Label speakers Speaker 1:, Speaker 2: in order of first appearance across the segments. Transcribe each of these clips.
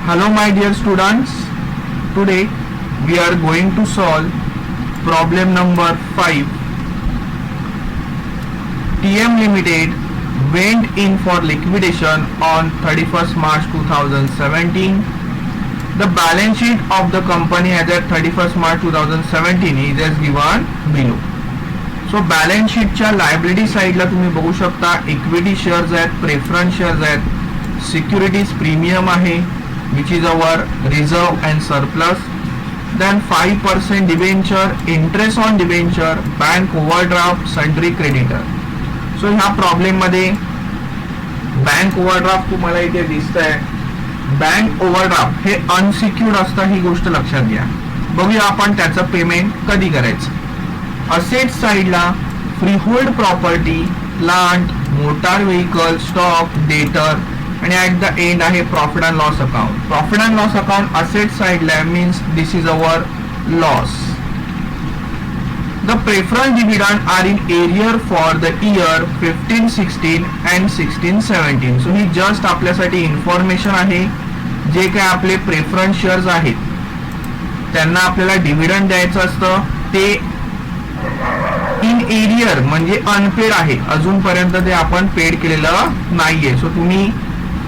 Speaker 1: Hello my dear students, today we are going to solve problem number 5. TM Limited went in for liquidation on 31st March 2017. The balance sheet of the company as at 31st March 2017 is as given below. So balance शीटच्या liability साइडला तुम्ही बघू शकता equity shares आहेत, preference shares आहेत, securities premium आहे which is our reserve and surplus, then 5% debenture, interest on debenture, bank overdraft, sundry creditor. So ह्या problem मध्ये बँक ओव्हरड्राफ्ट तुम्हाला इथे दिसतंय. बँक ओव्हरड्राफ्ट हे अनसिक्युर्ड असतं, ही गोष्ट लक्षात घ्या. बघूया आपण त्याचं पेमेंट कधी करायचं. असेट साइडला freehold property, plant, motor vehicle, stock, debtor आणि ऍट द एंड आहे profit and loss account. Profit and loss account asset साइडला means this is our loss. The preference dividend are in arrear for the year 15-16 and 16-17. So he just आपल्यासाठी information आहे. जे काय आपले preference shares आहेत त्यांना आपल्याला डिव्हिडंड द्यायचं असतं, ते इन एरियर म्हणजे अनपेड आहे, अजूनपर्यंत ते आपण पेड केलेलं नाहीये. सो तुम्ही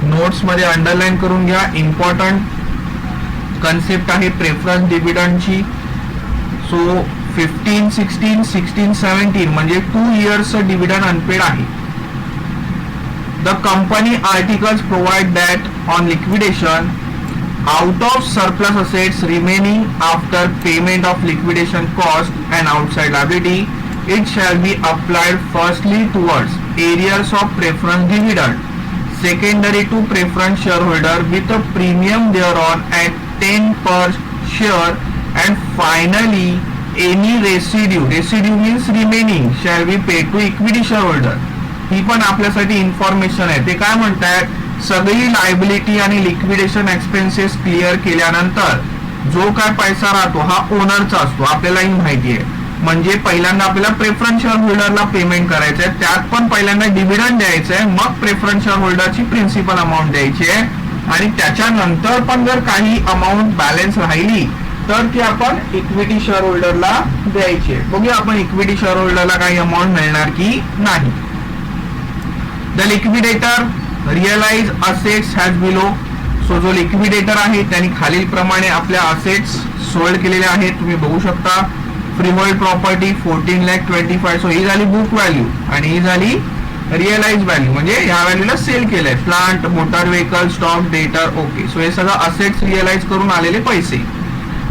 Speaker 1: नोट्स मध्ये अंडरलाईन करून घ्या. इम्पॉर्टंट कन्सेप्ट आहे प्रेफरन्स डिव्हिडंडची. सो 15, 16, 16, 17 म्हणजे 2 years डिव्हिडंड अनपेड आहे. The company articles provide that on liquidation out of surplus assets remaining after payment of liquidation cost and outside liability, it shall be applied firstly towards arrears of preference dividend, secondary to preference shareholder with a premium thereon at 10 per share, and finally any residue means remaining shall be paid to equity shareholder. ही पण आपल्यासाठी information आहे. ते काय म्हणतात, सगळी liability आणि liquidation expenses clear केल्यानंतर जो काय पैसा राहतो हा ओनरचा असतो, आपल्यालाही माहिती आहे. म्हणजे पहिल्यांदा आपल्याला प्रेफरन्स शेअर होल्डरला पेमेंट करायचं आहे, त्यात पण पहिल्यांदा डिव्हिडंड द्यायचं आहे, मग प्रेफरन्स शेअर होल्डरची प्रिन्सिपल अमाऊंट द्यायची आहे, आणि त्याच्यानंतर पण जर काही अमाऊंट बॅलन्स राहिली तर ती आपण इक्विटी शेअर होल्डरला द्यायची आहे. बघूया आपण इक्विटी शेअर होल्डरला काही अमाऊंट मिळणार की नाही. The liquidator realise assets has below. So जो लिक्विडेटर आहे त्यांनी खालील प्रमाणे आपल्या असेट्स सोल्ड केलेल्या आहेत, तुम्ही बघू शकता. Freehold property 14,25,000. सो ही झाली बुक व्हॅल्यू आणि ही झाली रिअलाइज व्हॅल्यू, म्हणजे या व्हॅल्यूला सेल केलंय. प्लांट, मोटार व्हेकल, स्टॉक, डेटर, ओके. सो हे सगळं असेट्स रिअलाइज करून आलेले पैसे.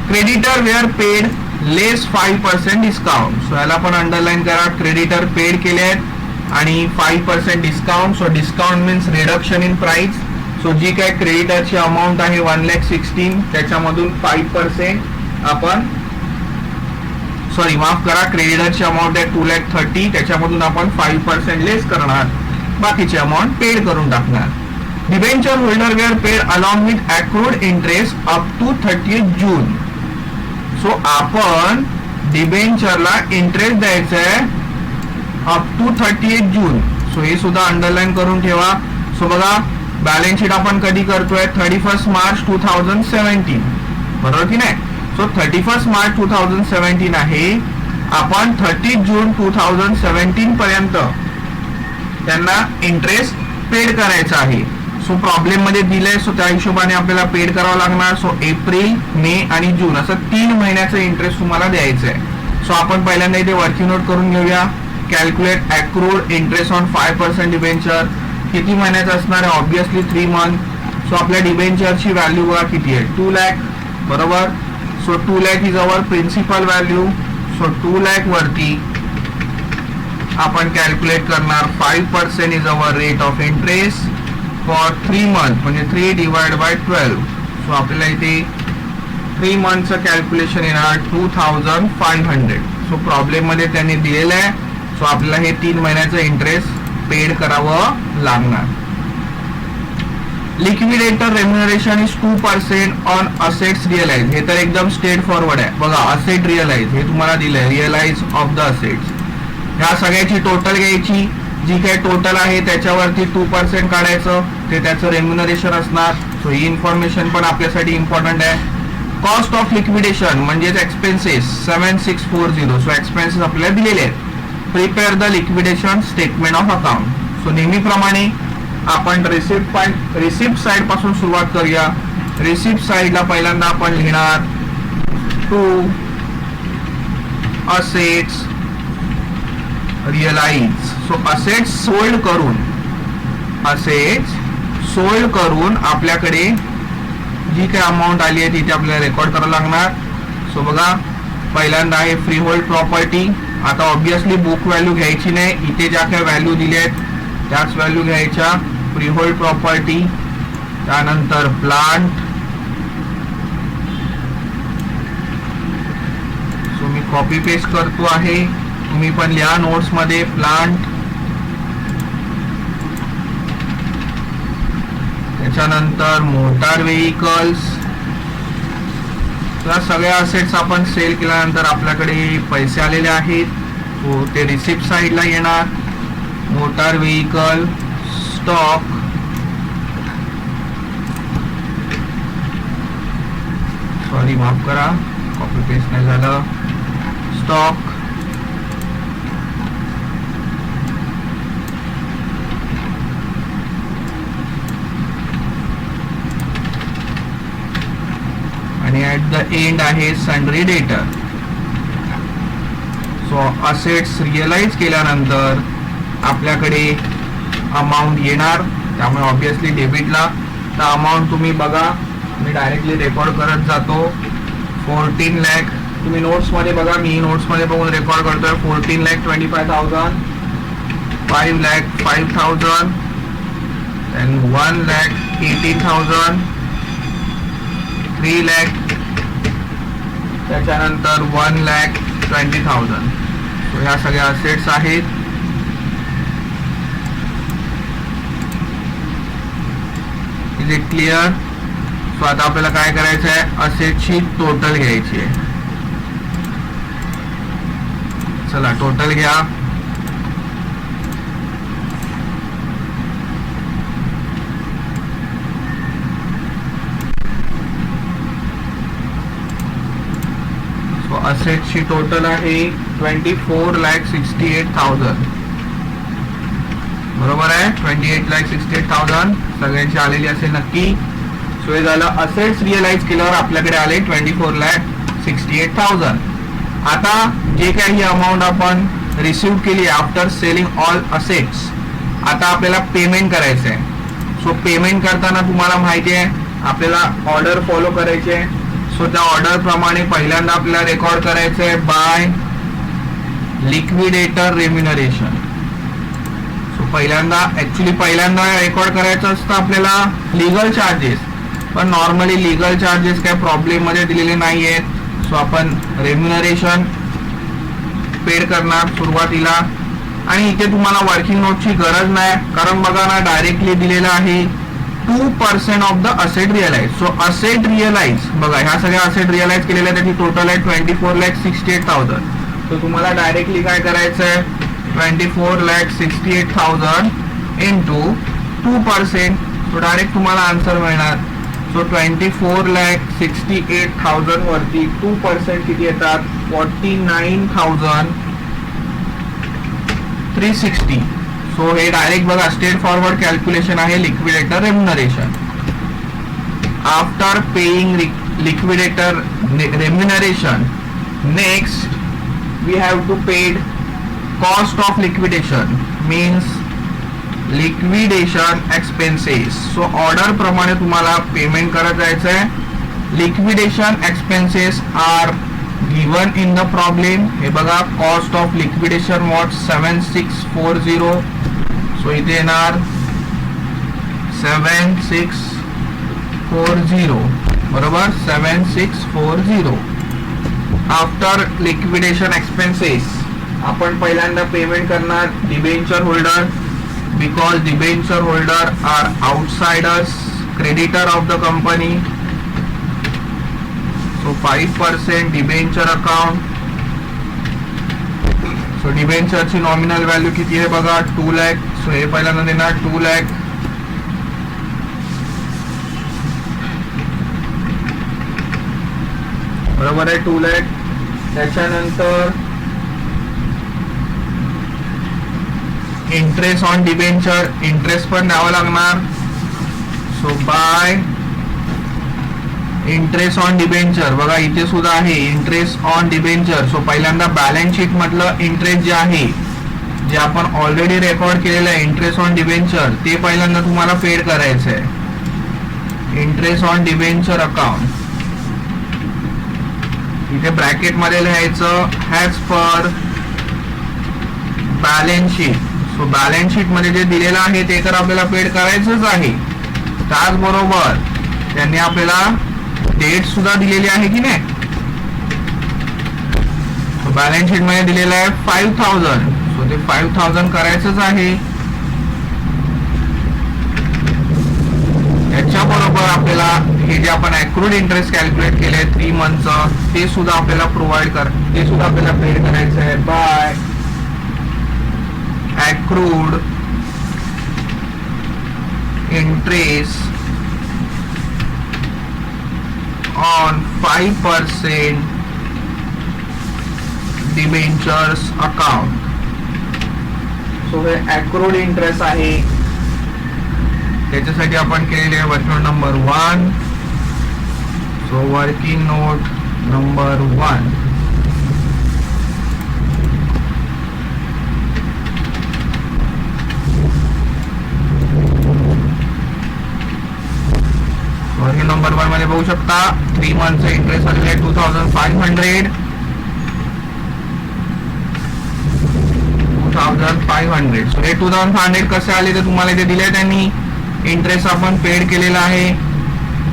Speaker 1: क्रेडिटर वेअर पेड लेस 5% डिस्काउंट. सो याला पण अंडरलाईन करा. क्रेडिटर पेड केले आहेत आणि 5% discount. So discount means reduction in price. So जी काय क्रेडिटरची अमाऊंट आहे 1,16,000 त्याच्यामधून 5% आपण, सॉरी माफ करा, क्रेडिटरची अमाऊंट आहे 2,30,000 त्याच्यामधून आपण 5% लेस करणार, बाकीची अमाऊंट पेड करून टाकणार. Debenture holder were paid along with accrued interest up to 30th June. So आपण डिबेंचरला इंटरेस्ट द्यायचा आहे up to 30th June. So हे सुद्धा अंडरलाईन करून ठेवा. सो बघा बॅलन्स शीट आपण कधी करतोय 31st मार्च 2017, बरोबर की नाही. सो 31st मार्च 2017 आहे, आपण 30 जून 2017 पर्यंत त्यांना इंटरेस्ट पेड करायचा आहे. सो प्रॉब्लेम मध्ये दिलंय, सो त्या हिशोबाने आपल्याला पेड करावं लागणार. सो एप्रिल, मे आणि जून असं 3 महिन्याचं इंटरेस्ट तुम्हाला द्यायचं आहे. सो आपण पहिल्यांदा इथे वर्किंग नोट करून घेऊया. Calculate accrued interest on 5% debenture. किती महिन्याचं असणार आहे, ऑब्विसली 3 मंथ. सो आपल्या डिबेंचरची व्हॅल्यू बघा किती आहे, 2 लाख, बरोबर. So 2 lakh is our principal value. So 2 lakh वरती आपण कॅल्क्युलेट करणार 5% is our rate of interest for 3 month, म्हणजे 3 divided by 12. सो आपल्याला इथे 3 मंथचं कॅल्क्युलेशन येणार 2,500. सो प्रॉब्लेम मध्ये त्यांनी दिलेलं आहे. सो आपल्याला हे 3 महिन्याचं इंटरेस्ट पेड करावं लागणार. Liquidator remuneration is 2% on assets realise. हे तर एकदम स्ट्रेट फॉरवर्ड आहे. बघा असेट रिअलाइज हे तुम्हाला दिलंय, रिअलाइज ऑफ द असेट्स. ह्या सगळ्याची टोटल घ्यायची, जी काही टोटल आहे त्याच्यावरती 2% काढायचं, ते त्याचं रेम्युनरेशन असणार. सो ही इन्फॉर्मेशन पण आपल्यासाठी इम्पॉर्टंट आहे. कॉस्ट ऑफ लिक्विडेशन म्हणजेच एक्सपेन्सेस 7640. सो एक्सपेन्सेस आपल्याला दिलेले आहेत. Prepare the liquidation statement of account. So नेहमीप्रमाणे आपण रिसिप्ट साइड पासून सुरुवात करूया. रिसिप्ट साइडला पहिल्यांदा आपण लिहिणार to assets realise. So assets sold करून आपल्याकडे जी काही अमाऊंट आली आहे ती आपल्याला रेकॉर्ड करावं लागणार. सो बघा पहिल्यांदा आहे फ्री होल्ड प्रॉपर्टी. आता ऑब्विसली बुक व्हॅल्यू घ्यायची नाही, इथे ज्या काही व्हॅल्यू दिल्या आहेत त्याच व्हॅल्यू घ्यायच्या. फ्री होल्ड प्रॉपर्टी, त्यानंतर प्लांट. सो मी कॉपी पेस्ट करतो आहे, तुम्ही पण लिहा नोट्स मध्ये. प्लांट, त्याच्यानंतर मोटार व्हेइकल्स. या सगळ्या असेट्स आपण सेल केल्यानंतर आपल्याकडे पैसे आलेले आहेत. सो ते रिसिप्ट साइडला येणार. मोटार व्हेइकल स्टॉक, सॉरी माफ करा कॉपी पेस्ट नाही झालं. स्टॉक, आणि ऍट द एंड आहे सन्ड्री डेटर. सो असेट्स रिअलाइज केल्यानंतर आपल्याकडे अमाऊंट येणार, त्यामुळे ऑब्विसली डेबिटला तर अमाऊंट तुम्ही बघा, मी डायरेक्टली रेकॉर्ड करत जातो. 14 लाख तुम्ही नोट्स मध्ये बघा, मी नोट्स मध्ये बघून रेकॉर्ड करतोय. 14,25,000, 5,05,000, then 1,18,000, 3 लाख, त्याच्यानंतर 1,20,000. सो ह्या सगळ्या असेट्स आहेत. Is it clear? सो आता आपल्याला काय करायचं आहे, असेटची टोटल घ्यायची आहे. चला टोटल घ्या. सो असेटची टोटल आहे 24,68,000. बरोबर आहे, 28,68,000 सगळ्यांची आलेली असेल नक्की. सो हे झालं असेट्स रिअलाइज केल्यावर आपल्याकडे आले 24,68,000. आता जे काही अमाऊंट आपण रिसिव्ह केली आफ्टर सेलिंग ऑल असेट्स, आता आपल्याला पेमेंट करायचं आहे. सो पेमेंट करताना तुम्हाला माहिती आहे आपल्याला ऑर्डर फॉलो करायची आहे. सो त्या ऑर्डर प्रमाणे पहिल्यांदा आपल्याला रेकॉर्ड करायचं आहे बाय लिक्विडेटर रेम्युनरेशन. सो पहिल्यांदा रेकॉर्ड करायचं असतं आपल्याला लीगल चार्जेस, पण नॉर्मली लीगल चार्जेस काय प्रॉब्लेम मध्ये दिलेले नाही आहेत. सो आपण रेम्युनरेशन पेड करणार सुरुवातीला. आणि इथे तुम्हाला वर्किंग नोटची गरज नाही, कारण बघा ना डायरेक्टली दिलेलं आहे 2% of the asset realise. So asset realise बघा, ह्या सगळ्या असेट रिअलाइज केलेल्या त्याची टोटल आहे 24,68,000. सो तुम्हाला डायरेक्टली काय करायचं आहे, 24,68,000 इंटू 2%. सो डायरेक्ट तुम्हाला आन्सर मिळणार. सो 24,68,000 वरती 2% किती येतात, 49,360. सो हे डायरेक्ट बघा स्ट्रेट फॉरवर्ड कॅल्क्युलेशन आहे liquidator remuneration. After paying liquidator remuneration, next we have to paid cost of liquidation means liquidation expenses. So order प्रमाणे तुम्हाला पेमेंट करत जायचं आहे. Liquidation expenses are given in the problem. हे बघा cost of liquidation what 7640. So इथे येणार 7640, बरोबर 7640. आफ्टर लिक्विडेशन एक्सपेन्सेस आपण पहिल्यांदा पेमेंट करणार debenture holder, because debenture holder are outsiders, creditor of the company. So 5% debenture account. So debenture ची nominal value किती आहे बघा 2 लाख. सो हे पहिल्यांदा देणार 2 लाख. बरोबर आहे 2 लाख. त्याच्यानंतर इंटरेस्ट ऑन डिबेंचर, इंटरेस्ट पण द्यावं लागणार. So bye interest on debenture, बघा इथे सुद्धा आहे इंटरेस्ट ऑन डिबेंचर. सो पहिल्यांदा बॅलन्स शीट मधलं इंटरेस्ट जे आहे, जे आपण ऑलरेडी रेकॉर्ड केलेलं आहे इंटरेस्ट ऑन डिबेंचर, ते पहिल्यांदा तुम्हाला पेड करायचं आहे. इंटरेस्ट ऑन डिबेंचर अकाउंट इथे ब्रॅकेट मध्ये लिहायचं has per balance sheet. So balance sheet मध्ये जे दिलेलं आहे ते तर आपल्याला पेड करायचंच आहे. त्याचबरोबर त्यांनी आपल्याला डेट सुद्धा दिलेली आहे की नाही. सो बॅलन्स शीट मध्ये दिलेलं आहे 5000. सो ते 5000 करायचंच आहे. त्याच्याबरोबर आपल्याला हे जे आपण अक्रूड इंटरेस्ट कॅल्क्युलेट केले 3 मंथचं, ते सुद्धा आपल्याला ते सुद्धा आपल्याला पेड करायचं आहे by accrued interest on 5% debentures account. So हे accrued interest आहे. त्याच्यासाठी आपण केलेले आहे working note number 1. So working note number 1, number 1 मध्ये बघू शकता 3 मंथचं इंटरेस्ट आलेलं आहे 2500. सो हे 2500 कसे आले ते तुम्हाला इथे दिले. त्यांनी इंटरेस्ट आपण पेड केलेला आहे.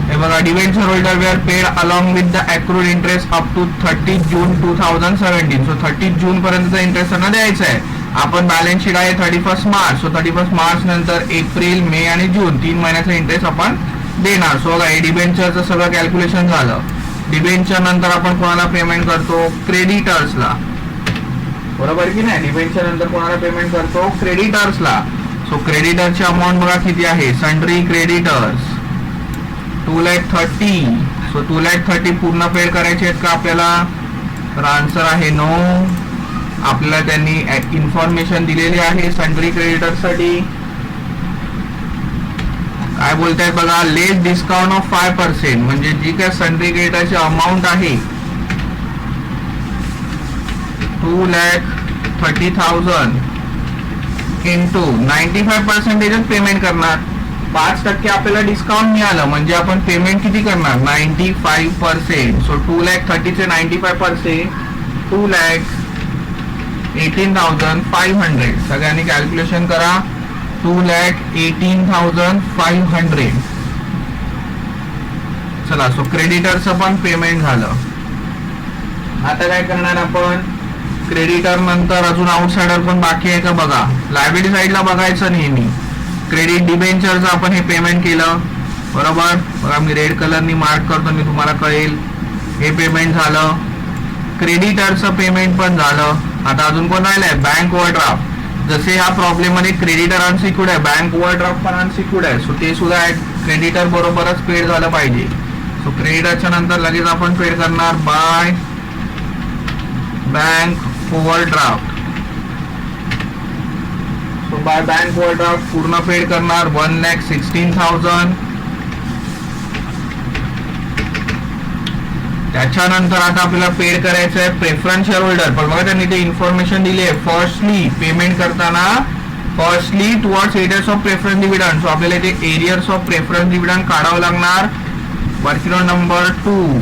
Speaker 1: हे बघा debenture holder were paid along with the accrued interest up to 30 June 2017. So 30 जून पर्यंतचा इंटरेस्ट त्यांना द्यायचा आहे. आपण बॅलन्स शीट आहे 31 मार्च. सो 31 मार्च नंतर एप्रिल, मे आणि जून 3 महिन्याचा इंटरेस्ट आपण देणार. सो बघा हे डिबेंचरचं सगळं कॅल्क्युलेशन झालं. डिबेंचर नंतर आपण कोणाला पेमेंट करतो, क्रेडिटर्सला, बरोबर की नाही. डिबेंचर नंतर कोणाला पेमेंट करतो, क्रेडिटर्सला. सो क्रेडिटरची अमाऊंट बघा किती आहे, सन्ड्री क्रेडिटर्स 2,30,000. सो 2,30,000 पूर्ण पेड करायचे आहेत का आपल्याला, तर आन्सर आहे नो. आपल्याला त्यांनी इन्फॉर्मेशन दिलेली आहे सन्ड्री क्रेडिटर्स साठी. काय बोलताय बघा, लेस डिस्काउंट ऑफ 5%, म्हणजे जी काय सन्ड्री क्रेडिटरची अमाऊंट आहे 2,30,000 इंटू 95% पेमेंट करणार. 5% आपल्याला डिस्काउंट मिळालं म्हणजे आपण पेमेंट किती करणार, 95%. सो 2,30,000 चे 95% 2,18,500. सगळ्यांनी कॅल्क्युलेशन करा. 2,18,500. चला, सो क्रेडिटरचं पण पेमेंट झालं. आता काय करणार आपण, क्रेडिटर नंतर अजून आउटसाइडर पण बाकी आहे का बघा. लायबिलिटी साइडला बघायचं नेहमी. क्रेडिट डिबेंचरचं आपण हे पेमेंट केलं, बरोबर. बघा मी रेड कलरनी मार्क करतो, मी तुम्हाला कळेल. हे पेमेंट झालं. क्रेडिटरचं पेमेंट पण झालं. आता अजून कोण राहिलंय, बँक ओव्हरड्राफ्ट. जसे ह्या प्रॉब्लेम मध्ये क्रेडिटर अनसिक्युर्ड आहे, बँक ओव्हरड्राफ्ट पण अनसिक्युर्ड आहे. सो ते सुद्धा क्रेडिटर बरोबरच पेड झालं पाहिजे. सो क्रेडिटरच्या नंतर लगेच आपण पेड करणार bye bank overdraft. So bye bank overdraft पूर्ण पेड करणार 1,16,000. त्याच्यानंतर आता आपल्याला पेड करायचं आहे प्रेफरन्स शेअर होल्डर. पण बघा त्यांनी ते इन्फॉर्मेशन दिली आहे. फर्स्टली पेमेंट करताना firstly towards arrears of preference dividend. So आपल्याला इथे एरियर्स ऑफ प्रेफरन्स डिव्हिडंड काढावं लागणार. Working note number 2.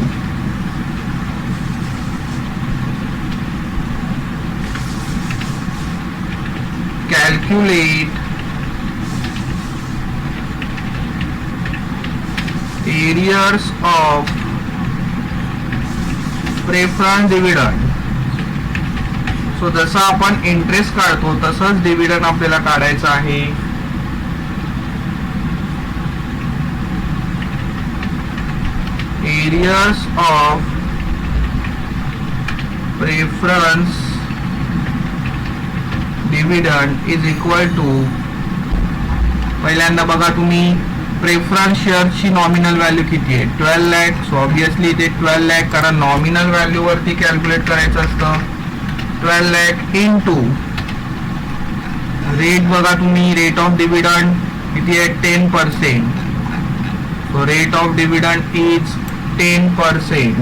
Speaker 1: Calculate arrears of preference dividend. So जसं आपण इंटरेस्ट काढतो तसंच डिव्हिडंड आपल्याला काढायचं आहे. Arrears of preference dividend is equal to, पहिल्यांदा बघा तुम्ही प्रेफरन्स शेअरची नॉमिनल व्हॅल्यू किती आहे 12 लाख. सो ऑब्विसली इथे 12 लाख कारण नॉमिनल व्हॅल्यू वरती कॅल्क्युलेट करायचं असतं. 12 लाख इंटू रेट बघा तुम्ही, रेट ऑफ डिव्हिडंड किती आहे 10%. So rate of dividend is 10%.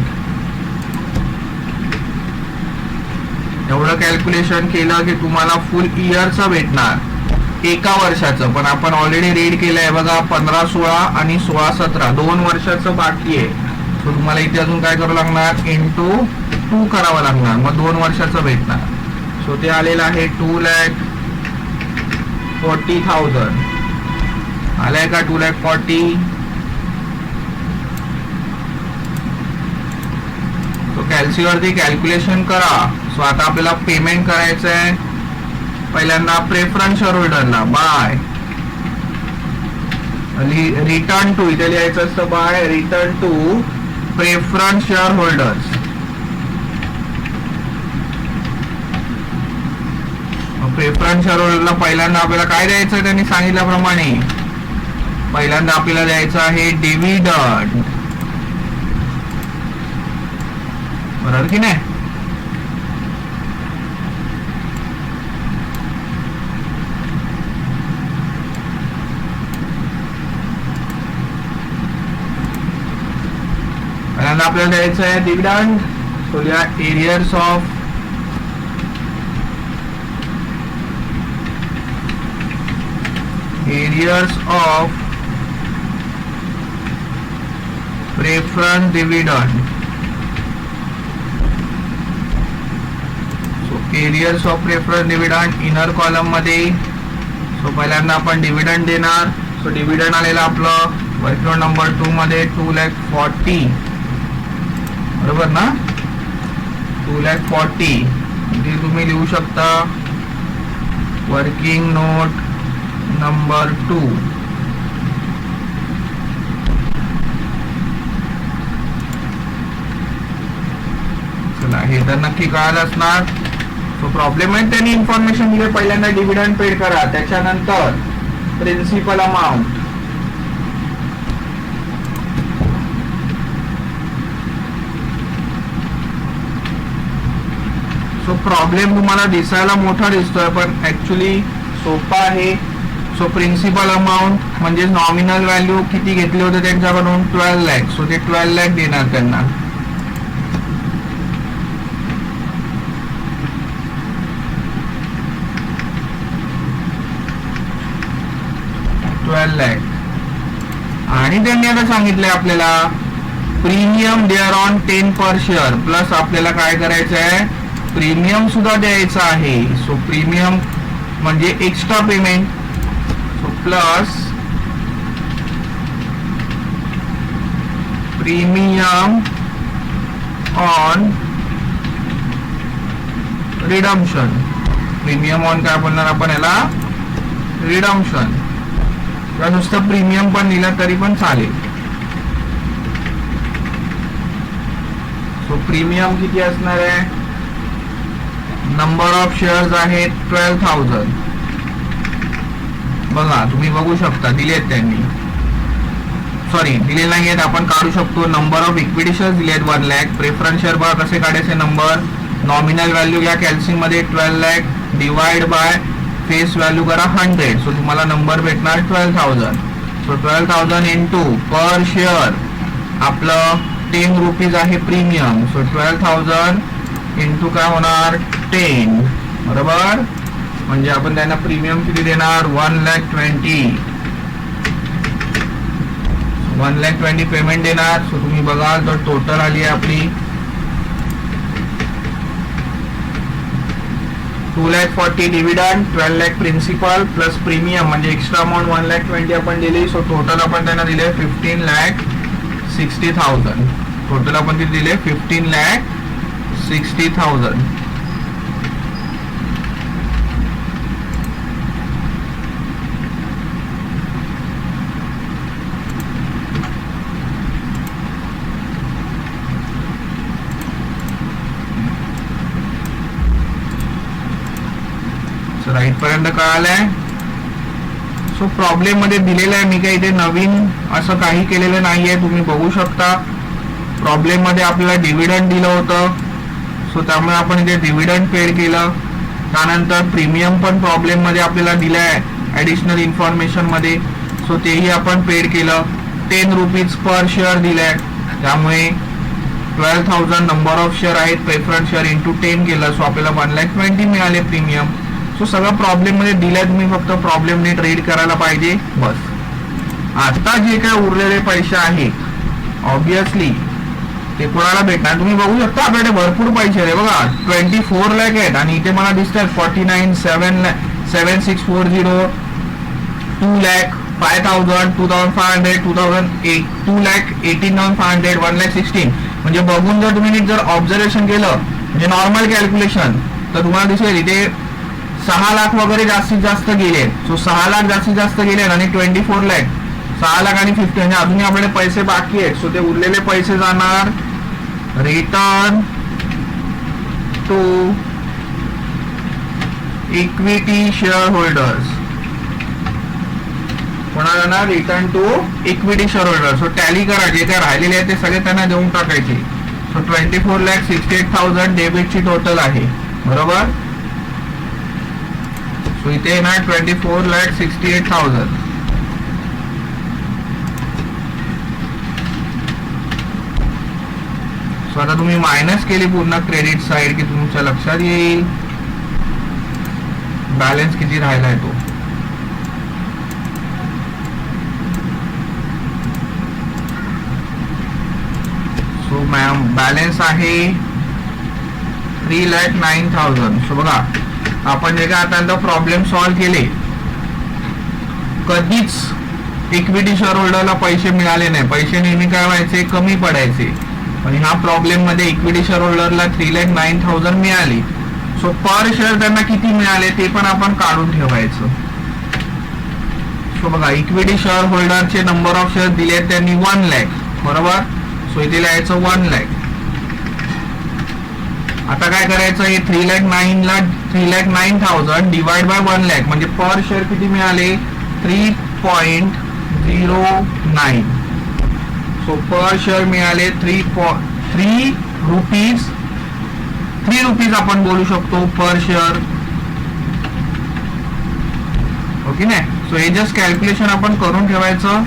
Speaker 1: एवढं कॅल्क्युलेशन केलं की तुम्हाला फुल इयरचं भेटणार एका वर्षाचं. पण आपण ऑलरेडी रेड केलंय बघा 15, 16 आणि 16, 17 2 वर्षाचं बाकी आहे. सो तुम्हाला इथे अजून काय करावं लागणार इंटू 2 करावं लागणार, मग 2 वर्षाचं भेटणार. सो ते आलेलं आहे 2,40,000. आलाय का 2,40,000. तो कॅल्सीवरती कॅल्क्युलेशन करा. सो आता आपल्याला पेमेंट करायचं आहे पहिल्यांदा प्रेफरन्स शेअर होल्डरला बाय रिटर्न टू, इथे लिहायचं असतं by return to preference share holders. Preference share होल्डरला पहिल्यांदा आपल्याला काय द्यायचं त्यांनी सांगितल्याप्रमाणे पहिल्यांदा आपल्याला द्यायचं आहे डिव्हिडंड. बरोबर की नाही. पहिल्यांदा आपल्याला द्यायचं आहे डिव्हिडंड. सो या arrears of preference dividend. Arrears of preference dividend inner column मध्ये. सो पहिल्यांदा आपण डिव्हिडंड देणार. सो डिव्हिडंड आलेला आपलं वर्किंग नंबर 2 मध्ये 2,40,000. बरोबर ना 2,40,000. इथे तुम्ही लिहू शकता वर्किंग नोट नंबर 2. चला हे तर नक्की कळालं असणार. सो प्रॉब्लेम आहे त्यांनी इन्फॉर्मेशन दिले पहिल्यांदा डिव्हिडंड पेड करा, त्याच्यानंतर प्रिन्सिपल अमाउंट. सो प्रॉब्लेम तुम्हाला दिसायला मोठा दिसतोय पण ऍक्च्युली सोपा आहे. सो प्रिन्सिपल अमाउंट म्हणजे नॉमिनल व्हॅल्यू किती घेतले होते त्यांच्याकडून 12 लाख. सो ते 12 लाख देणार त्यांना. आणि त्यांनी आता सांगितलंय आपल्याला premium there on 10 per share plus आपल्याला काय करायचं आहे प्रीमियम सुद्धा द्यायचं आहे. सो प्रीमियम म्हणजे extra payment. So plus premium on redemption. Premium on काय बोलणार आपण याला रिडम्पशन. नुसतं प्रीमियम पण दिला तरी पण चालेल. सो प्रीमियम किती असणार आहे नंबर ऑफ शेअर्स आहेत 12,000. बघा तुम्ही बघू शकता दिलेत त्यांनी. सॉरी दिले नाही आहेत आपण काढू शकतो. नंबर ऑफ इक्विटी शेअर्स दिलेत 1 लाख. प्रेफरन्स शेअर बघा कसे काढायचे नंबर. नॉमिनल व्हॅल्यू घ्या कॅल्सिंग मध्ये 12 lakh divide by face value करा 100. सो तुम्हाला नंबर भेटणार 12,000. सो 12,000 इंटू पर शेअर आपलं 10 रुपीज आहे प्रीमियम. सो 12,000 इंटू काय होणार 10. बरोबर म्हणजे आपण त्यांना प्रीमियम किती देणार 1,20,000. 1,20,000 पेमेंट देणार. सो तुम्ही बघाल तर टोटल आली आहे आपली 2,40,000 dividend 12 lakh principal plus premium म्हणजे एक्स्ट्रा अमाऊंट 1,20,000 आपण दिली. सो टोटल आपण त्यांना दिले 15,60,000. टोटल आपण किती दिले 15,60,000. राईट पर्यंत कळालंय. सो प्रॉब्लेम मध्ये दिलेलं आहे, मी काही इथे नवीन असं काही केलेलं नाहीये, तुम्ही बघू शकता. प्रॉब्लेम मध्ये आपल्याला डिव्हिडंड दिलं होतं, सो त्यामुळे आपण इथे डिव्हिडंड पेड केलं. त्यानंतर प्रीमियम पण प्रॉब्लेम मध्ये आपल्याला दिलं आहे ऍडिशनल इन्फॉर्मेशन मध्ये, सो तेही आपण पेड केलं. 10 रुपीज पर शेअर दिलंय, त्यामुळे 12,000 नंबर ऑफ शेअर आहेत, प्रेफरन्स शेअर इंटू 10 केलं, सो आपल्याला 1,20,000 मिळाले प्रीमियम. सो सगळं प्रॉब्लेम मध्ये दिलंय, तुम्ही फक्त प्रॉब्लेम नीट रीड करायला पाहिजे बस. आता जे काय उरलेले पैसे आहेत ऑब्विसली ते कोणाला भेटणार, तुम्ही बघू शकता आपल्याकडे भरपूर पैसे आहे बघा. 24 लाख आहेत आणि इथे मला दिसतात 49, 7,640, 2 लाख, 5,000, 2,500, 2,008, 2,18,500, 1,16. म्हणजे बघून जर तुम्ही जर ऑब्झर्वेशन केलं म्हणजे नॉर्मल कॅल्क्युलेशन तर तुम्हाला दिसेल इथे 6 लाख वगैरे जास्तीत जास्त गेले. सो 6 लाख जास्तीत जास्त गेले आणि 24 लाख, 6 लाख आणि 50 म्हणजे अजूनही आपल्याकडे पैसे बाकी आहेत. सो ते उरलेले पैसे जाणार return to equity share holders. कोणाला जाणार? Return to equity share holder. So tally करा, जे काय राहिलेले आहेत ते सगळे त्यांना देऊन टाकायचे. सो 24,68,000 डेबिटची टोटल आहे, बरोबर. सो इथे ना 24,68,000. सो आता तुम्ही मायनस केली पूर्ण क्रेडिट साइड की तुमच्या लक्षात येईल बॅलन्स किती राहिलाय तो. सो मॅम बॅलन्स आहे 3,09,000. सो बघा आपण जे काय आता प्रॉब्लेम सॉल्व्ह केले, कधीच इक्विटी शेअर होल्डरला पैसे मिळाले नाही, पैसे नेहमी काय व्हायचे, कमी पडायचे. आणि ह्या प्रॉब्लेम मध्ये इक्विटी शेअर होल्डरला 3,09,000 मिळाली. सो पर शेअर त्यांना किती मिळाले ते पण आपण काढून ठेवायचं. सो बघा इक्विटी शेअर होल्डरचे नंबर ऑफ शेअर दिले त्यांनी 1 लाख, बरोबर. सो इथे लिहायचं 1 लाख. आता काय करायचं, हे 3,09,000 डिवाइड बाय 1 लाख म्हणजे पर शेअर किती मिळाले 3.09. सो पर शेअर मिळाले 3 रुपीज आपण बोलू शकतो पर शेअर, ओके नाही. सो हे जस्ट कॅल्क्युलेशन आपण करून ठेवायचं.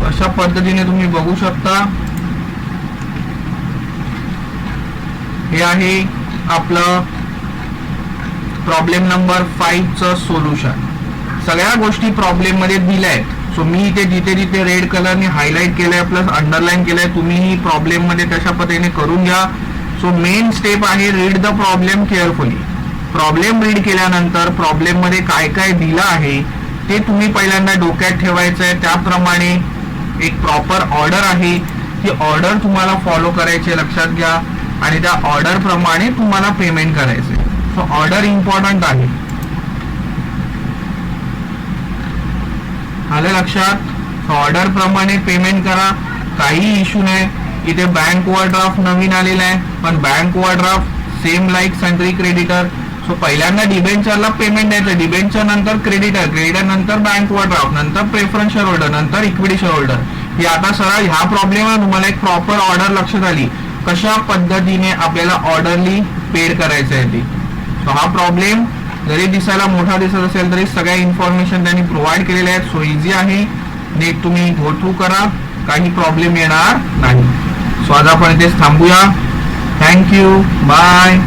Speaker 1: अशा पद्धतीने तुम्ही बघू शकता. हे आहे आपलं प्रॉब्लेम नंबर 5 चं सोल्युशन. सगळ्या गोष्टी प्रॉब्लेम मध्ये दिल्या आहेत. सो मी इथे जिथे जिथे रेड कलरने हायलाइट केलंय प्लस अंडरलाईन केलंय, तुम्ही ही प्रॉब्लेम मध्ये तशा पद्धतीने करून घ्या. सो मेन स्टेप आहे read the problem carefully. Problem read केल्यानंतर प्रॉब्लेम मध्ये काय काय दिलं आहे ते तुम्ही पहिल्यांदा डोक्यात ठेवायचं आहे. त्याप्रमाणे एक प्रॉपर ऑर्डर आहे, ती ऑर्डर तुम्हाला फॉलो करायची, लक्षात घ्या. आणि त्या ऑर्डर प्रमाणे तुम्हाला पेमेंट करायचे. सो ऑर्डर इम्पॉर्टंट आहे, आलं लक्षात. ऑर्डर प्रमाणे पेमेंट करा, काही इश्यू नाही. इथे बँक ओव्हरड्राफ्ट नवीन आलेला आहे, पण bank overdraft same like sundry creditor. So पहिल्यांदा डिबेंचरला पेमेंट द्यायचं, डिबेंचर नंतर क्रेडिटर, क्रेडिटर नंतर बँक ओव्हरड्राफ्ट, नंतर प्रेफरन्स शेअर होल्डर, नंतर इक्विटी शेअर होल्डर. ही आता सरळ ह्या प्रॉब्लेम तुम्हाला एक प्रॉपर ऑर्डर लक्षात आली, कशा पद्धतीने आपल्याला ऑर्डरली पेड करायचं आहे ते. सो हा प्रॉब्लेम जरी दिसायला मोठा दिसत असेल तरी सगळ्या इन्फॉर्मेशन त्यांनी प्रोव्हाइड केलेल्या आहेत. सो इझी आहे, नीट तुम्ही गो थ्रू करा, काही प्रॉब्लेम येणार नाही. सो आज आपण इथेच थांबूया. Thank you, bye.